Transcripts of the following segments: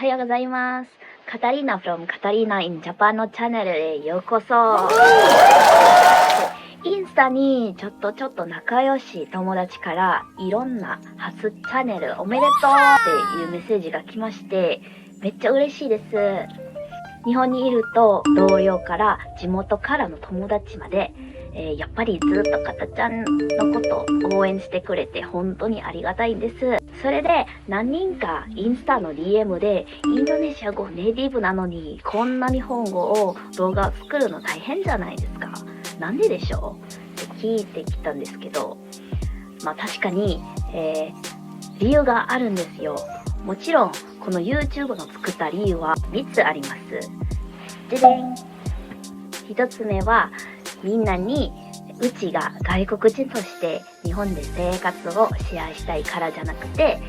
はようございます。カタリーナ from カタリーナ in Japan のチャンネルへようこそ。インスタにちょっと仲良し友達からいろんな初チャンネルおめでとうっていうメッセージが来まして、めっちゃ嬉しいです。日本にいると同僚から地元からの友達まで、やっぱりずっとかたちゃんのことを応援してくれて本当にありがたいんです。それで何人かインスタの DM でインドネシア語ネイティブなのにこんな日本語を動画作るの大変じゃないですか。なんででしょうって聞いてきたんですけど、確かに、理由があるんですよ。もちろんこの YouTube の作った理由は3つあります。ででん。1つ目はみんなにうちが外国人として日本で生活をシェアしたいからじゃなくて、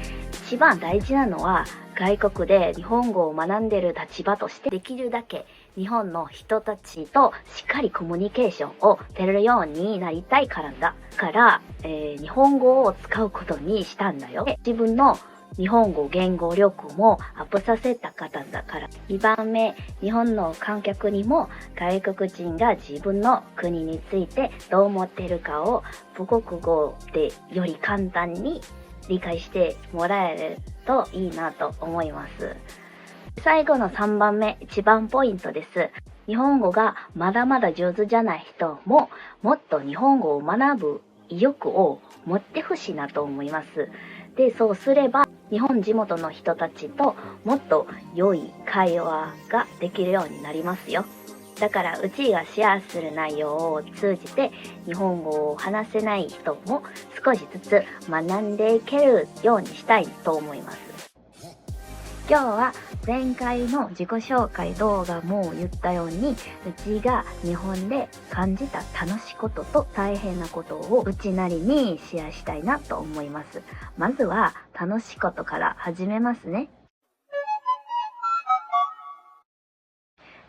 一番大事なのは外国で日本語を学んでる立場としてできるだけ日本の人たちとしっかりコミュニケーションを取れるようになりたいからだから、日本語を使うことにしたんだよ。自分の日本語言語力もアップさせた方だから。2番目、日本の観客にも外国人が自分の国についてどう思っているかを母国語でより簡単に理解してもらえるといいなと思います。最後の3番目、一番ポイントです。日本語がまだまだ上手じゃない人ももっと日本語を学ぶ意欲を持ってほしいなと思います。で、そうすれば日本地元の人たちともっと良い会話ができるようになりますよ。だからうちがシェアする内容を通じて日本語を話せない人も少しずつ学んでいけるようにしたいと思います。今日は前回の自己紹介動画も言ったように、うちが日本で感じた楽しいことと大変なことをうちなりにシェアしたいなと思います。まずは楽しいことから始めますね。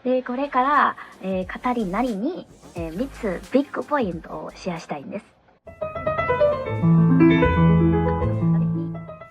で、これから、語りなりに、3つビッグポイントをシェアしたいんです。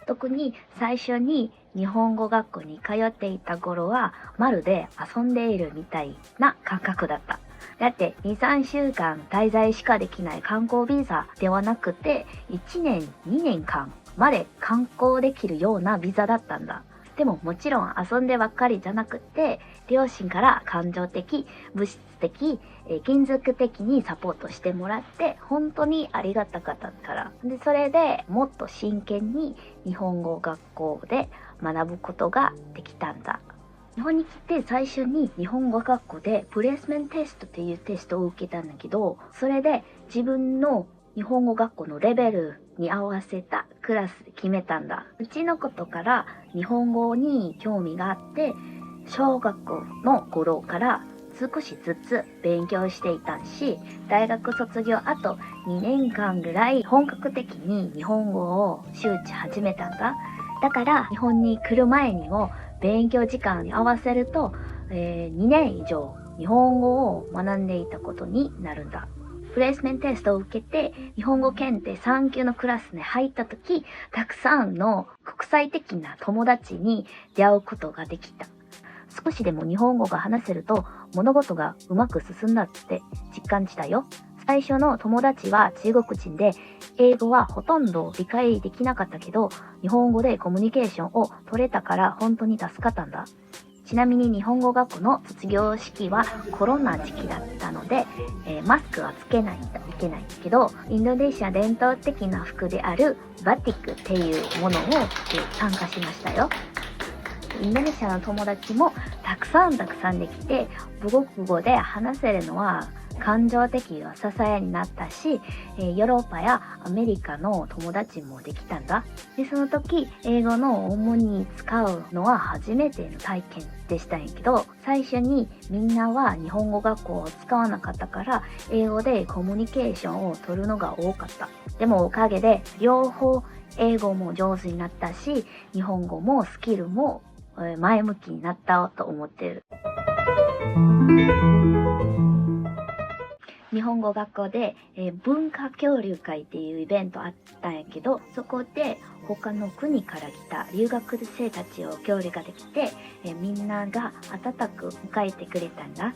特に最初に日本語学校に通っていた頃はまるで遊んでいるみたいな感覚だった。だって2、3週間滞在しかできない観光ビザではなくて1年、2年間まで観光できるようなビザだったんだ。でももちろん遊んでばっかりじゃなくて、両親から感情的、物質的、金属的にサポートしてもらって本当にありがたかったから。で、それでもっと真剣に日本語学校で学ぶことができたんだ。日本に来て最初に日本語学校でプレースメントテストっていうテストを受けたんだけど、それで自分の日本語学校のレベルに合わせたクラスで決めたんだ。うちのことから日本語に興味があって、小学校の頃から少しずつ勉強していたし、大学卒業あと2年間ぐらい本格的に日本語を周知始めたんだ。だから日本に来る前にも勉強時間に合わせると、2年以上日本語を学んでいたことになるんだ。プレイスメントテストを受けて日本語検定3級のクラスに入った時、たくさんの国際的な友達に出会うことができた。少しでも日本語が話せると物事がうまく進んだって実感したよ。最初の友達は中国人で英語はほとんど理解できなかったけど、日本語でコミュニケーションを取れたから本当に助かったんだ。ちなみに日本語学校の卒業式はコロナ時期だったので、マスクはつけないといけないんだけど、インドネシア伝統的な服であるバティックっていうものを参加しましたよ。インドネシアの友達もたくさんできて、母国語で話せるのは感情的な支えになったし、ヨーロッパやアメリカの友達もできたんだ。で、その時英語の主に使うのは初めての体験でしたんやけど、最初にみんなは日本語学校を使わなかったから英語でコミュニケーションを取るのが多かった。でもおかげで両方英語も上手になったし、日本語もスキルも前向きになったと思ってる。日本語学校で、文化交流会っていうイベントあったんやけど、そこで他の国から来た留学生たちを交流ができて、みんなが温かく迎えてくれたんだ。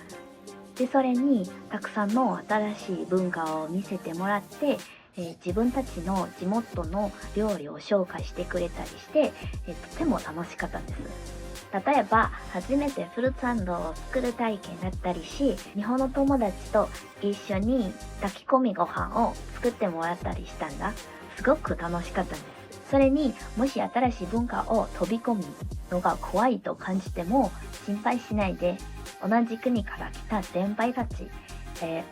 で、それにたくさんの新しい文化を見せてもらって、自分たちの地元の料理を紹介してくれたりして、とても楽しかったんです。例えば、初めてフルーツサンドを作る体験だったりし、日本の友達と一緒に炊き込みご飯を作ってもらったりしたんだ。すごく楽しかったんです。それに、もし新しい文化を飛び込むのが怖いと感じても心配しないで、同じ国から来た先輩たち、例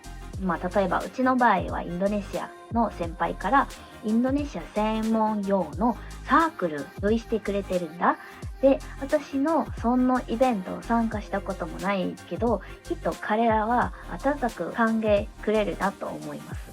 えばうちの場合はインドネシアの先輩からインドネシア専門用のサークル用意してくれてるんだ。で、私のそのイベントを参加したこともないけど、きっと彼らは温かく歓迎くれるなと思います。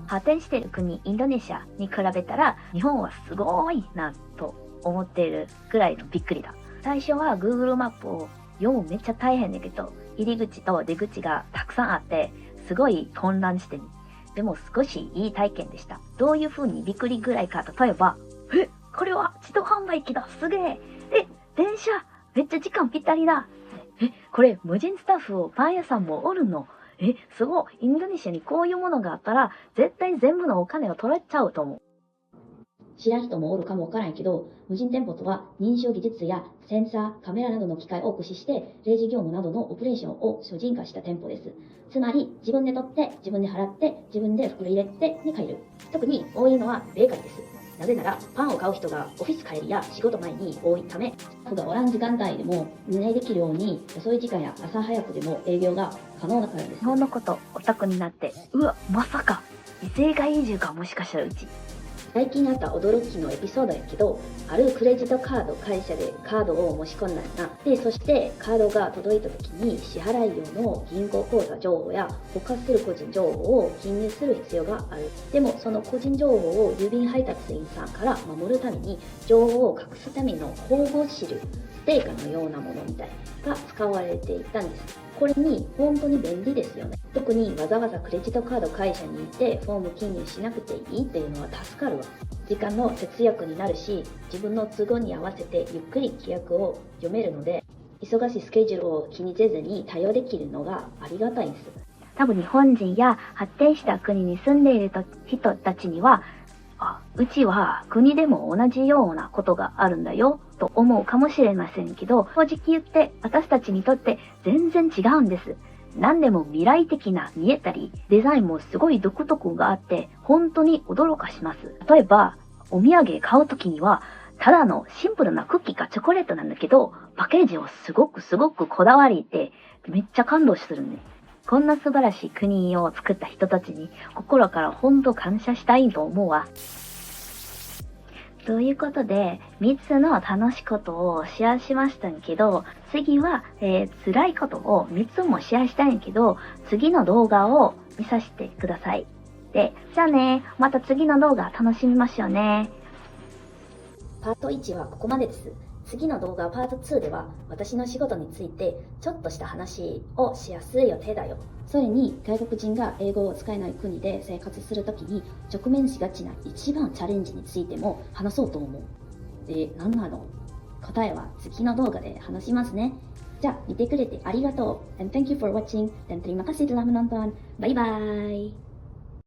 発展している国インドネシアに比べたら日本はすごいなと思っているぐらいのびっくりだ。最初は Google マップを読むめっちゃ大変だけど、入り口と出口がたくさんあってすごい混乱してみ。でも少しいい体験でした。どういう風にびっくりぐらいか、例えば、これは自動販売機だ、すげえ。電車、めっちゃ時間ぴったりだ。これ無人スタッフをパン屋さんもおるの。すごい。インドネシアにこういうものがあったら、絶対全部のお金を取られちゃうと思う。知らん人もおるかもわからんけど、無人店舗とは認証技術やセンサー、カメラなどの機械を駆使して、レジ業務などのオペレーションを初人化した店舗です。つまり、自分で取って、自分で払って、自分で袋入れてに帰る。特に多いのはベーカリーです。なぜなら、パンを買う人がオフィス帰りや仕事前に多いため、スタッフがおらん時間帯でも運営できるように、遅い時間や朝早くでも営業が可能だからです。日本のことオタクになって、まさか、異性外移住かもしかしたらうち。最近あった驚きのエピソードやけど、あるクレジットカード会社でカードを申し込んだんだ。で、そしてカードが届いた時に支払い用の銀行口座情報や保管する個人情報を記入する必要がある。でもその個人情報を郵便配達員さんから守るために情報を隠すための保護シール、ステーカーのようなものみたいが使われていたんです。これに本当に便利ですよね。特にわざわざクレジットカード会社に行ってフォーム記入しなくていいっていうのは助かるわ。時間の節約になるし、自分の都合に合わせてゆっくり規約を読めるので、忙しいスケジュールを気にせずに対応できるのがありがたいんです。多分日本人や発展した国に住んでいる人たちには、うちは国でも同じようなことがあるんだよと思うかもしれませんけど、正直言って私たちにとって全然違うんです。何でも未来的な見えたり、デザインもすごい独特があって、本当に驚かします。例えば、お土産買うときには、ただのシンプルなクッキーかチョコレートなんだけど、パッケージをすごくこだわりて、めっちゃ感動するね。こんな素晴らしい国を作った人たちに心から本当感謝したいと思うわ。ということで、3つの楽しいことをシェアしましたんけど、次は、辛いことを3つもシェアしたいんけど、次の動画を見させてください。で、じゃあね、また次の動画楽しみましょうね。パート1はここまでです。次の動画パート2では私の仕事についてちょっとした話をシェアする予定だよ。それに外国人が英語を使えない国で生活するときに直面しがちな一番チャレンジについても話そうと思う。で、何なの？答えは次の動画で話しますね。じゃあ見てくれてありがとう。And thank you for watching. Dan terima kasih telah menonton. Bye bye.